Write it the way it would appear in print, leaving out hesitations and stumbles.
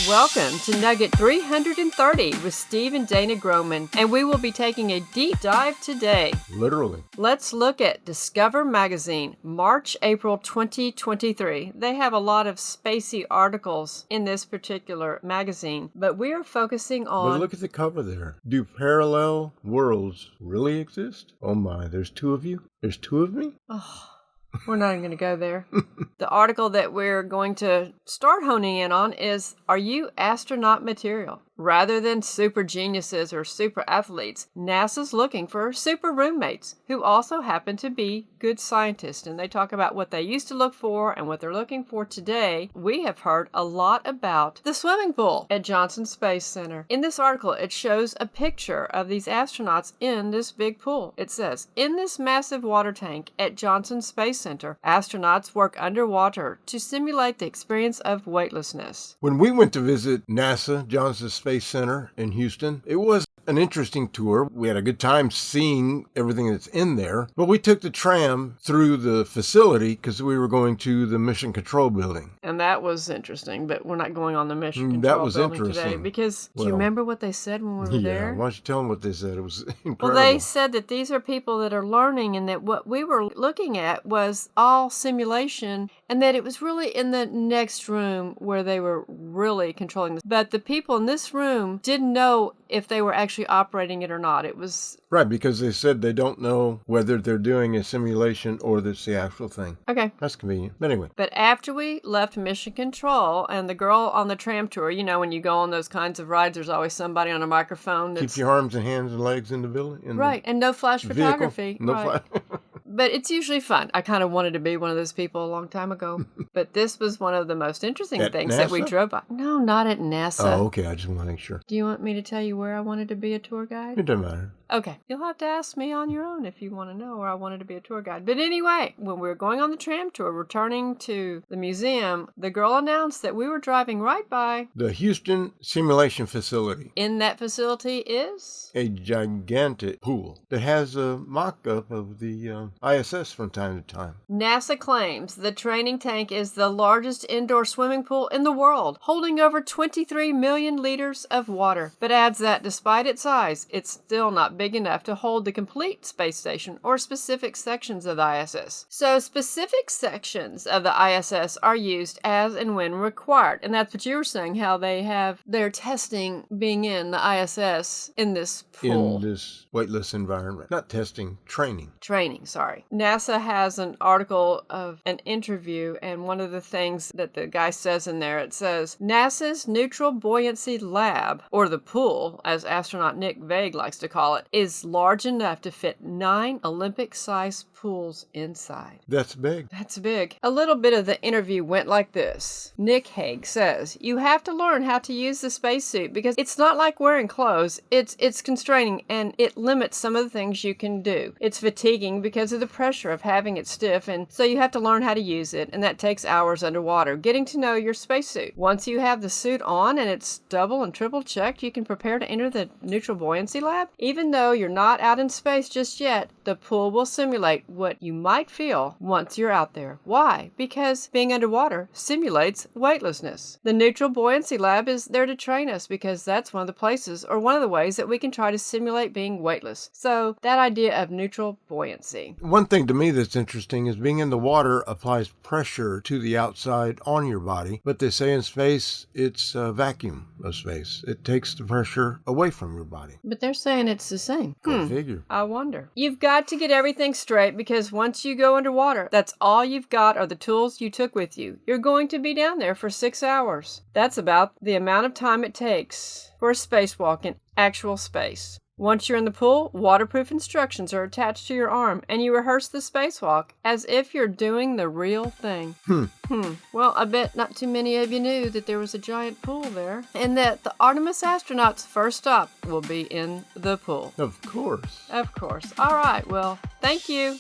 Welcome to Nugget 330 with Steve and Dana Groman, and we will be taking a deep dive today. Literally. Let's look at Discover Magazine, March-April 2023. They have a lot of spacey articles in this particular magazine, but we are focusing on... But look at the cover there. Do parallel worlds really exist? Oh my, there's two of you? There's two of me? Oh. We're not even going to go there. The article that we're going to start honing in on is, are you astronaut material? Rather than super geniuses or super athletes, NASA's looking for super roommates who also happen to be good scientists. And they talk about what they used to look for and what they're looking for today. We have heard a lot about the swimming pool at Johnson Space Center. In this article, it shows a picture of these astronauts in this big pool. It says, in this massive water tank at Johnson Space Center, astronauts work underwater to simulate the experience of weightlessness. When we went to visit NASA, Johnson Space Center in Houston, it was an interesting tour. We had a good time seeing everything that's in there, but we took the tram through the facility because we were going to the Mission Control Building. And that was interesting, but we're not going on the Mission Control That was Building interesting. Today because do you remember what they said when we were there? Why don't you tell them what they said? It was incredible. Well, they said that these are people that are learning and that what we were looking at was all simulation and that it was really in the next room where they were really controlling this. But the people in this room didn't know if they were actually operating it or not. It was... Right, because they said they don't know whether they're doing a simulation or that's the actual thing. Okay. That's convenient. But anyway. But after we left Mission Control and the girl on the tram tour, you know, when you go on those kinds of rides, there's always somebody on a microphone that's... Keep your arms and hands and legs in the building. Right, and no flash photography. No right. But it's usually fun. I kind of wanted to be one of those people a long time ago. But this was one of the most interesting things NASA? that we drove by. No, not at NASA. Oh, okay. I just want to make sure. Do you want me to tell you where I wanted to be a tour guide? It doesn't matter. Okay. You'll have to ask me on your own if you want to know where I wanted to be a tour guide. But anyway, when we were going on the tram tour, returning to the museum, the girl announced that we were driving right by the Houston Simulation Facility. In that facility is a gigantic pool that has a mock-up of the ISS from time to time. NASA claims the training tank is the largest indoor swimming pool in the world, holding over 23 million liters of water, but adds that despite its size, it's still not big enough to hold the complete space station or specific sections of the ISS. So specific sections of the ISS are used as and when required, and that's what you were saying, how they have their testing being in the ISS in this pool. In this weightless environment. Not testing, training. Training, sorry. NASA has an article of an interview, and one of the things that the guy says in there, it says, NASA's Neutral Buoyancy Lab, or the pool, as astronaut Nick Vague likes to call it, is large enough to fit 9 Olympic-sized pools inside. That's big. That's big. A little bit of the interview went like this. Nick Hague says, you have to learn how to use the spacesuit because it's not like wearing clothes. It's constraining and it limits some of the things you can do. It's fatiguing because of the pressure of having it stiff, and so you have to learn how to use it, and that takes hours underwater, getting to know your spacesuit. Once you have the suit on and it's double and triple checked, you can prepare to enter the Neutral Buoyancy Lab. Even though you're not out in space just yet, the pool will simulate what you might feel once you're out there. Why? Because being underwater simulates weightlessness. The Neutral Buoyancy Lab is there to train us because that's one of the places or one of the ways that we can try to simulate being weightless. So that idea of neutral buoyancy. One thing to me that's interesting is being in the water applies pressure to the outside on your body, but they say in space it's a vacuum of space. It takes the pressure away from your body. But they're saying it's the same. Go figure. I wonder. You've got to get everything straight because once you go underwater, that's all you've got are the tools you took with you. You're going to be down there for 6 hours. That's about the amount of time it takes for a spacewalk in actual space. Once you're in the pool, waterproof instructions are attached to your arm, and you rehearse the spacewalk as if you're doing the real thing. Well, I bet not too many of you knew that there was a giant pool there, and that the Artemis astronauts' first stop will be in the pool. Of course. Of course. All right, well, thank you.